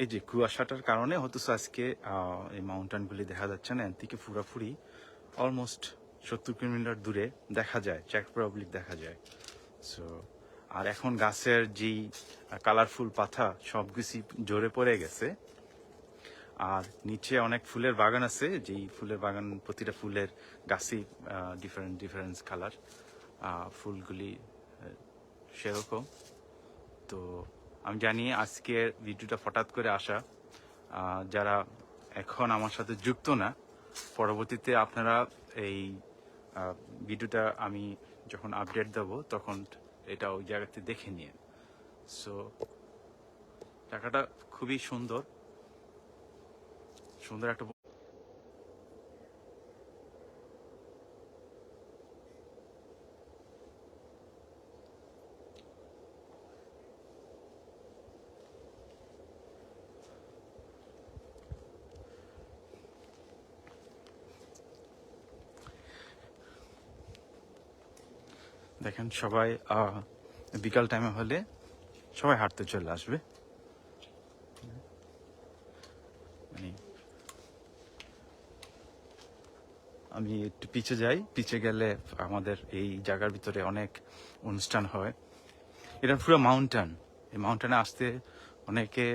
এই যে কুয়াশাটার কারণে হয়তো আজকে এই মাউন্টেনগুলি দেখা যাচ্ছে না, এর থেকে পুরাপুরি অলমোস্ট 70 কিলোমিটার দূরে দেখা যায়, চেক রিপাবলিক দেখা যায়। সো আর এখন গাছের যেই কালারফুল পাতা সব কিছু জোরে পড়ে গেছে, আর নিচে অনেক ফুলের বাগান আছে, যেই ফুলের বাগান প্রতিটা ফুলের গাছই ডিফারেন্ট ডিফারেন্ট কালার, ফুলগুলি সেরকম। তো আমি জানি আজকের ভিডিওটা হঠাৎ করে আসা, যারা এখন আমার সাথে যুক্ত না, পরবর্তীতে আপনারা এই ভিডিওটা আমি যখন আপডেট দেব তখন এটা ওই জায়গাতে দেখে নিয়ে। সো জায়গাটা খুবই সুন্দর, সুন্দর একটা। দেখেন সবাই বিকাল টাইমে হলে সবাই হাঁটতে চলে আসবে। মানে আমি একটু পিছে যাই, পিছে গেলে আমাদের এই জায়গার ভিতরে অনেক অনুষ্ঠান হয়। এটা পুরো মাউন্টেন, এই মাউন্টেনে আসতে অনেকে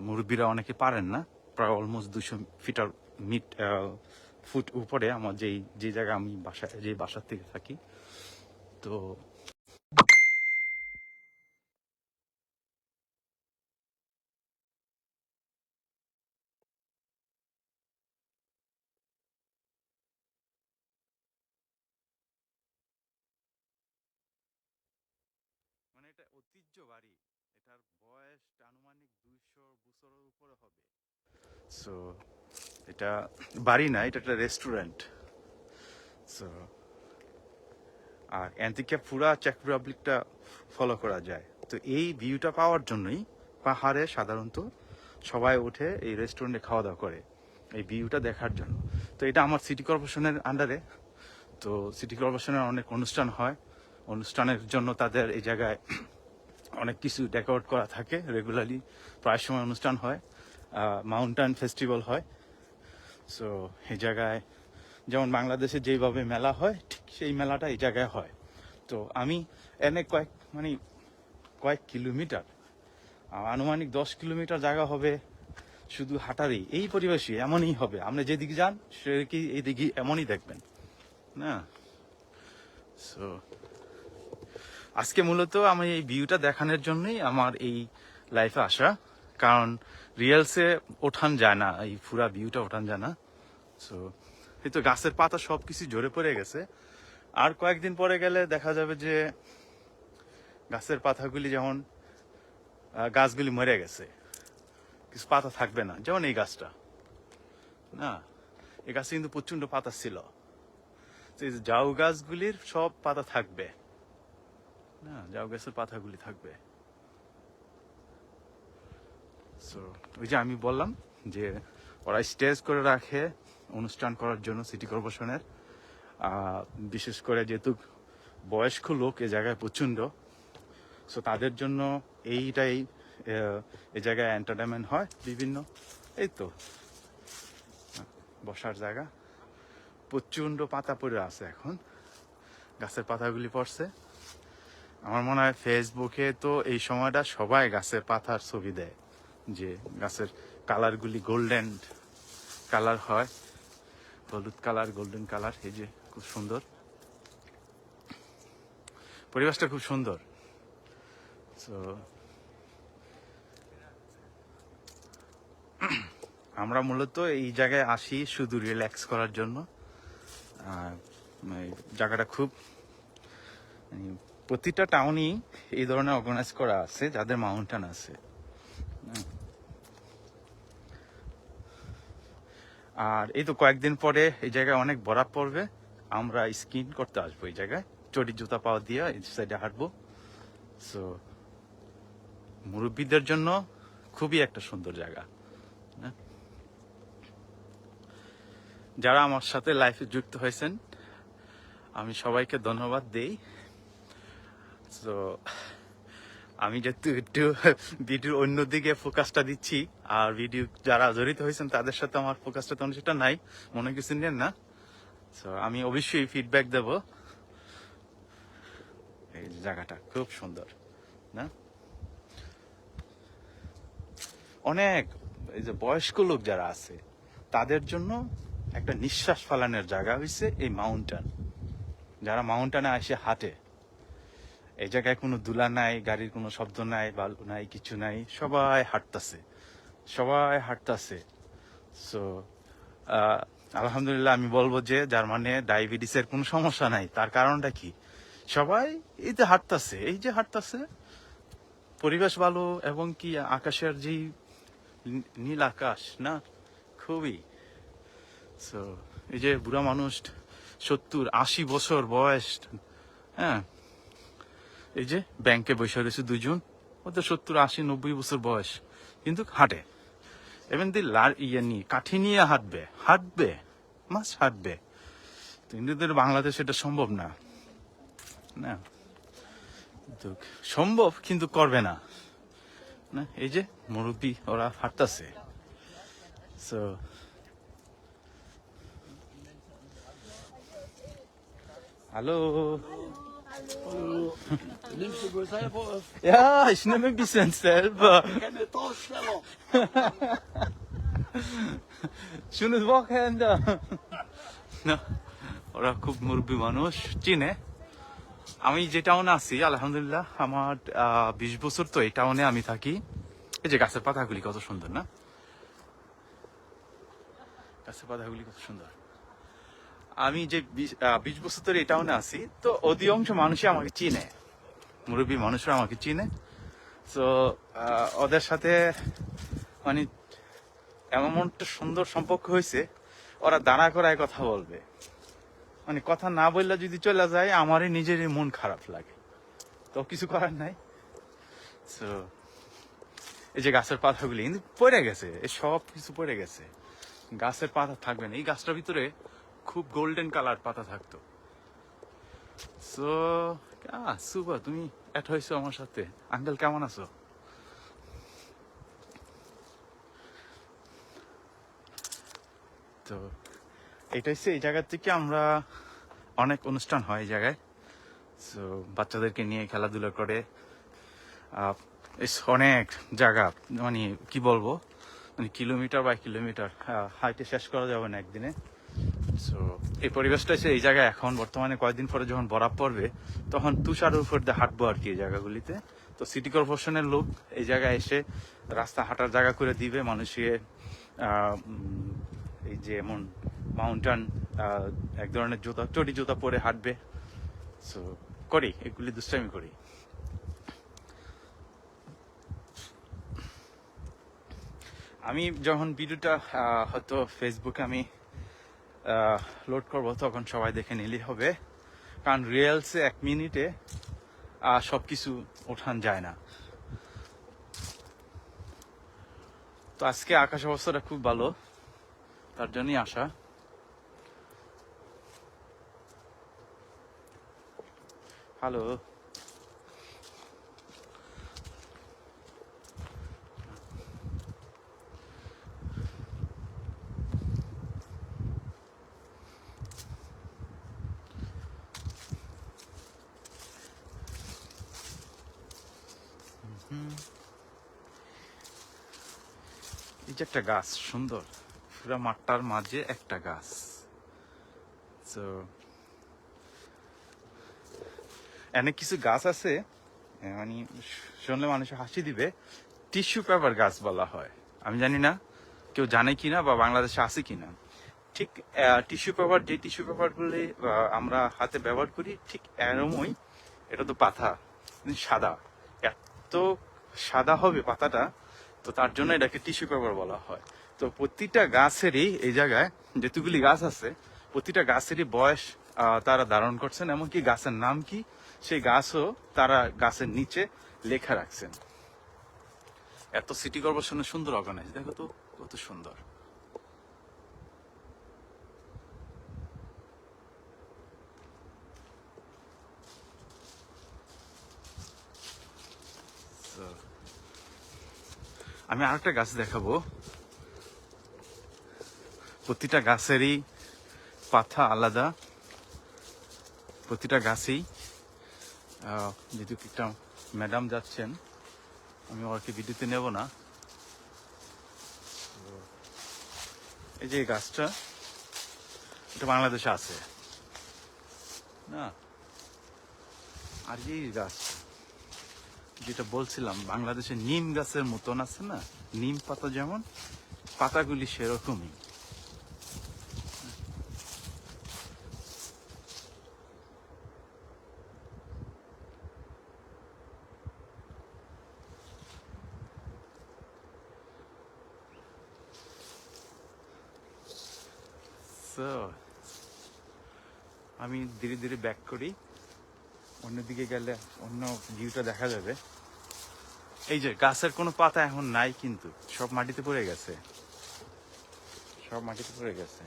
মুরব্বীরা অনেকে পারেন না, প্রায় অলমোস্ট 200 ফুট উপরে আমার যে জায়গা আমি বাসার থেকে থাকি। তো মানে এটা ঐতিহ্য বাড়ি, এটার বয়স আনুমানিক 200 বছরের উপরে হবে। সো এটা বাড়ি না, এটা একটা রেস্টুরেন্ট। সো আর এখান থেকে পুরা চেক রিপাবলিকটা ফলো করা যায়। তো এই ভিউটা পাওয়ার জন্যই পাহাড়ে সাধারণত সবাই উঠে এই রেস্টুরেন্টে খাওয়া দাওয়া করে, এই ভিউটা দেখার জন্য। তো এটা আমার সিটি কর্পোরেশনের আন্ডারে। তো সিটি কর্পোরেশনের অনেক অনুষ্ঠান হয়, অনুষ্ঠানের জন্য তাদের এই জায়গায় অনেক কিছু ডেকোরেট করা থাকে রেগুলারলি, প্রায় সময় অনুষ্ঠান হয়, মাউন্টেন ফেস্টিভ্যাল হয়। সো এই জায়গায় যেমন বাংলাদেশে যেভাবে মেলা হয়, ঠিক সেই মেলাটা এই জায়গায় হয়। তো আমি এনে কয়েক কিলোমিটার, আনুমানিক 10 কিলোমিটার জায়গা হবে শুধু হাঁটারই, এই পরিবেশই এমনই হবে, আপনি যেদিকে যান সেদিকে এইদিকে এমনই দেখবেন না। সো আজকে মূলত আমি এই ভিউটা দেখানোর জন্যই আমার এই লাইফে আসা, কারণ রিয়েলসে ওঠান যায় না, এই পুরা ভিউটা ওঠান যায় না। সো এই তো গাছের পাতা সবকিছু ঝরে পড়ে গেছে, আর কয়েকদিন পরে গেলে দেখা যাবে যে গাছের পাতাগুলি যেমন গাছগুলি মরে গেছে, কিছু পাতা থাকবে না। যেমন এই গাছটা না, এই গাছে কিন্তু প্রচন্ড পাতা ছিল, এই জাউ গাছগুলির সব পাতা থাকবে না, জাউ গাছের পাতাগুলি থাকবে। সো ওই যে আমি বললাম যে ওরা স্টেজ করে রাখে অনুষ্ঠান করার জন্য সিটি কর্পোরেশনের, বিশেষ করে যেহেতু বয়স্ক লোক এ জায়গায় প্রচন্ড, সো তাদের জন্য এই জায়গায় এন্টারটেনমেন্ট হয় বিভিন্ন। এই তো বসার জায়গা, প্রচন্ড পাতা পড়ে আছে এখন, গাছের পাতাগুলি পড়ছে। আমার মনে হয় ফেসবুকে তো এই সময়টা সবাই গাছের পাতার ছবি দেয়, যে গাছের কালারগুলি গোল্ডেন কালার হয়, হলুদ কালার, গোল্ডেন কালার। এই যে খুব সুন্দর পরিবেশটা, খুব সুন্দর। তো আমরা মূলত এই জায়গায় আসি শুধু রিল্যাক্স করার জন্য। জায়গাটা খুব প্রতিটা টাউনই এই ধরনের অর্গানাইজ করা আছে যাদের মাউন্টেন আছে। আর এই তো কয়েকদিন পরে এই জায়গায় অনেক বরফ পড়বে, আমরা স্কিন করতে আসবো এই জায়গায়, চটি জুতা পাওয়া দিয়ে এই সাইডে হাঁটবো। সো মুরব্বীদের জন্য খুবই একটা সুন্দর জায়গা। যারা আমার সাথে লাইফে যুক্ত হয়েছেন আমি সবাইকে ধন্যবাদ দেই। তো আমি যেহেতু একটু ভিডিওর অন্যদিকে ফোকাসটা দিচ্ছি, আর ভিডিও যারা জড়িত হয়েছেন তাদের সাথে আমার ফোকাসটা তেমন সেটা নাই, মনে কিছু নেন না। তো আমি অবশ্যই ফিডব্যাক দেব। এই জায়গাটা খুব সুন্দর না? অনেক এই যে বয়স্ক লোক যারা আছে তাদের জন্য একটা নিঃশ্বাস ফালানোর জায়গা হয়েছে এই মাউন্টেন। যারা মাউন্টেনে এসে হাঁটে, এই জায়গায় কোনো দুলা নাই, গাড়ির কোনো শব্দ নাই, বালু নাই, কিছু নাই, সবাই হাঁটতাছে, সবাই হাঁটতাছে। সো আলহামদুলিল্লাহ আমি বলবো যে যার মানে ডায়াবেটিসের কোনো সমস্যা নাই। তার কারণটা কি? সবাই এই যে হাঁটতাছে, এই যে হাঁটতাছে, পরিবেশ ভালো, এবং কি আকাশের যে নীল আকাশ না, খুবই। সো এই যে বুড়া মানুষ, 70-80 বছর বয়স, হ্যাঁ, এই যে ব্যাংকে বসে রয়েছে দুইজন, ওদের 70-80-90 বছর বয়স, কিন্তু হাঁটে। এবং কাঠি নিয়ে হাঁটবে, হাঁটবে, মাছ হাঁটবে। তো হিন্দুদের বাংলাদেশে এটা সম্ভব না, না কিন্তু সম্ভব, কিন্তু করবে না। না, এই যে মুরব্বী ওরা হাঁটতেছে। So hallo. Hallo. Nimmst du wohl selber auf? Ja, ich nehme ein bisschen selber. Keine Darsteller. Schönes Wochenende. না, ওরা খুব মুরব্বী মানুষ, চিনে। আমি যে টাউনে আছি আলহামদুলিল্লাহ, আমার 20 বছর তো এই টাউনে আমি থাকি। এই যে গাছের পাতাগুলি কত সুন্দর না, গাছের পাতাগুলি কত সুন্দর। আমি যে 20 বছর ধরে এই টাউনে আছি, তো অধিকাংশ মানুষই আমাকে চিনে, মুরব্বী মানুষরা আমাকে চিনে। তো ওদের সাথে মানে এমন একটা সুন্দর সম্পর্ক হয়েছে, ওরা দাঁড়া করায় কথা বলবে, মানে কথা না বললে যদি চলে যায় আমারই নিজেরই মন খারাপ লাগে, তো কিছু করার নাই। তো এই যে গাছের পাতাগুলি কিন্তু পড়ে গেছে, এই সব কিছু পড়ে গেছে, গাছের পাতা থাকবে না। এই গাছটার ভিতরে খুব গোল্ডেন কালার পাতা থাকতো। সো সুবা, তুমি অ্যাড হয়েছো আমার সাথে। আঙ্কেল কেমন আছো? তো এটা হচ্ছে এই জায়গা থেকে আমরা অনেক অনুষ্ঠান হয় এই জায়গায়। সো বাচ্চাদেরকে নিয়ে খেলাধুলা করে, অনেক জায়গা, মানে কি বলবো, মানে কিলোমিটার বাই কিলোমিটার হাইটে শেষ করা যাবে না একদিনে। সো এই পরিবেশটা এসে এই জায়গায় এখন বর্তমানে কয়েকদিন পরে যখন বরফ পড়বে তখন তুষারের উপর দিয়ে হাঁটবো আর কি এই জায়গাগুলিতে। তো সিটি কর্পোরেশনের লোক এই জায়গায় এসে রাস্তা হাঁটার জায়গা করে দিবে মানুষকে। এই যে এমন মাউন্টেন, এক ধরনের জুতা, চটি জুতা পরে হাঁটবে। সো করি, এগুলি দুষ্টামি করি। আমি যখন ভিডিওটা হয়তো ফেসবুকে আমি লোড করবো তখন সবাই দেখে নিলেই হবে, কারণ রিয়েলসে 1 মিনিটে সবকিছু ওঠান যায় না। তো আজকে আকাশ অবস্থাটা খুব ভালো, তার জন্যই আসা। হ্যালো, এই যে একটা গাছ সুন্দর, পুরো মাঠটার মাঝে একটা গাছ। তো অনেক কিছু গাছ আছে, মানে শুনলে মানুষ হাসি দিবে, টিস্যু পেপার গাছ বলা হয়। আমি জানি না কেউ জানে কিনা বা বাংলাদেশে আছে কিনা। ঠিক টিস্যু পেপার, যে টিস্যু পেপার গুলি আমরা হাতে ব্যবহার করি, ঠিক এরমই এটা তো পাতা, সাদা, এত সাদা হবে পাতাটা, তো তার জন্য এটাকে টিস্যু পেপার বলা হয়। তো প্রতিটা গাছেরই এই জায়গায় যেতগুলি গাছ আছে, প্রতিটা গাছেরই বয়স তারা ধারণ করছেন, এমনকি গাছের নাম কি সেই গাছও তারা গাছের নিচে লেখা রাখছেন। এত সিটি কর্পোরেশনের সুন্দর অর্গানাইজ, দেখো তো কত সুন্দর। আমি আরেকটা গাছ দেখাবো। প্রতিটা গাছেরই পাতা আলাদা, প্রতিটা গাছেই যেহেতু একটা ম্যাডাম যাচ্ছেন, আমি ওকে ভিডিওতে নেব না। এই যে এই গাছটা, এটা বাংলাদেশে আছে না। আর এই গাছ যেটা বলছিলাম, বাংলাদেশে নিম গাছের মতন আছে না, নিম পাতা যেমন, পাতাগুলি সেরকমই। So, আমি ধীরে ধীরে ব্যাক করি, অন্যদিকে গেলে অন্য ভিউটা দেখা যাবে। এই যে গাছের কোনো পাতা এখন নাই, কিন্তু সব মাটিতে পড়ে গেছে, সব মাটিতে পড়ে গেছে।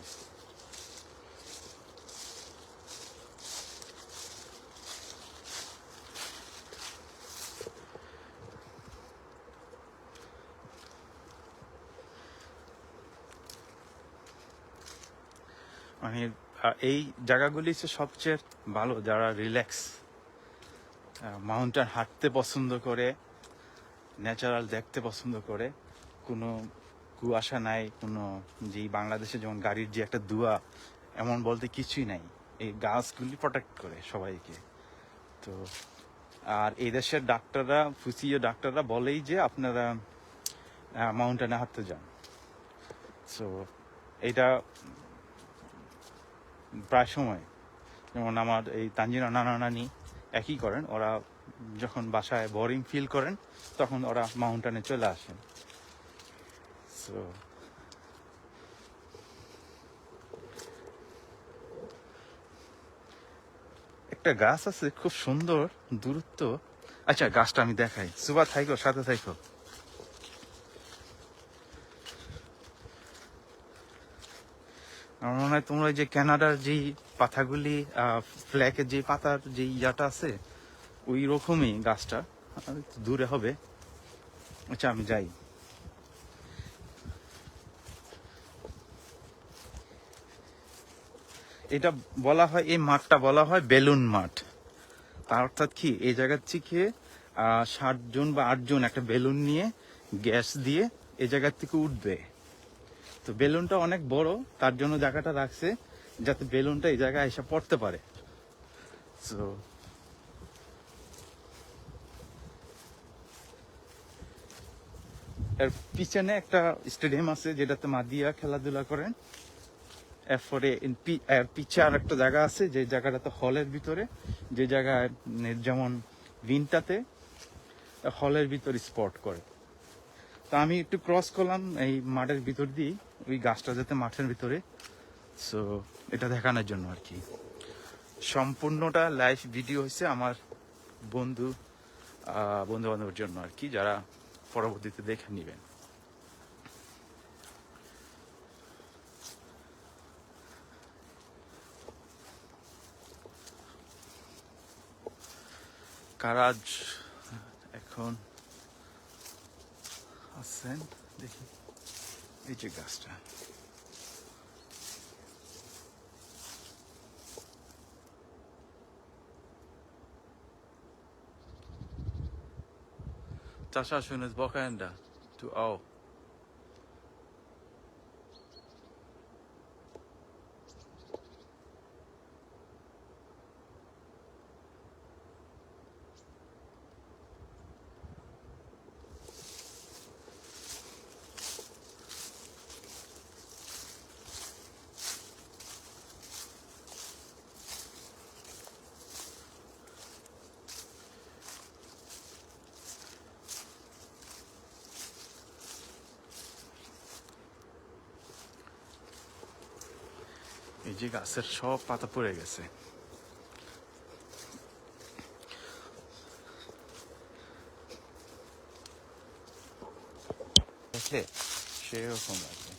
মানে এই জায়গাগুলি হচ্ছে সবচেয়ে ভালো যারা রিল্যাক্স, মাউন্টেন হাঁটতে পছন্দ করে, ন্যাচারাল দেখতে পছন্দ করে, কোনো কুয়াশা নাই, কোনো যে বাংলাদেশে যেমন গাড়ির যে একটা ধোঁয়া, এমন বলতে কিছুই নাই। এই গাছগুলি প্রোটেক্ট করে সবাইকে। তো আর এই দেশের ডাক্তাররা, ফুসিও ডাক্তাররা বলেই যে আপনারা মাউন্টেনে হাঁটতে যান। সো এটা প্রায় সময়, যেমন আমার এই তানজিনা নানা নানি একই করেন, ওরা যখন বাসায় বোরিং ফিল করেন তখন ওরা মাউন্টেনে চলে আসেন। সো একটা গাছ আছে খুব সুন্দর দূরত্ব। আচ্ছা গাছটা আমি দেখাই, সুবা থাইকো, সাথে থাইকো। আমার মনে হয় তোমরা যে কানাডার যেই পাতাগুলি, ফ্ল্যাগের যে পাতার যে ইয়াটা আছে, ওই রকমই গাছটা, আর একটু দূরে হবে। আচ্ছা আমি যাই। এটা বলা হয়, এই মাঠটা বলা হয় বেলুন মাঠ। তার অর্থাৎ কি, এই জায়গার থেকে 60 জন বা 8 জন একটা বেলুন নিয়ে গ্যাস দিয়ে এই জায়গার থেকে উঠবে। তো বেলুনটা অনেক বড়, তার জন্য জায়গাটা রাখছে যাতে বেলুনটা এই জায়গায় এসে পড়তে পারে। তো এর পিছনে একটা স্টেডিয়াম আছে যেটাতে মাদিয়া খেলাধুলা করেন। এরপরে এর পিছে আর একটা জায়গা আছে, যে জায়গাটাতে হলের ভিতরে, যে জায়গায় যেমন উইন্টারতে হলের ভিতর স্পট করে। তো আমি একটু ক্রস করলাম এই মাঠের ভিতর দিয়ে, ওই গাছটা যাতে মাঠের ভিতরে। সো এটা দেখানোর জন্য আর কি। সম্পূর্ণটা লাইভ ভিডিও হয়েছে আমার বন্ধু বান্ধবের জন্য আর কি, যারা পরবর্তীতে দেখে নেবেন। কারাজ এখন আছেন, দেখি এই যে গাছটা, Tascha, schönes Wochenende. Du auch. এই যে গাছের সব পাতা পড়ে গেছে, দেখলে সেরকম লাগে।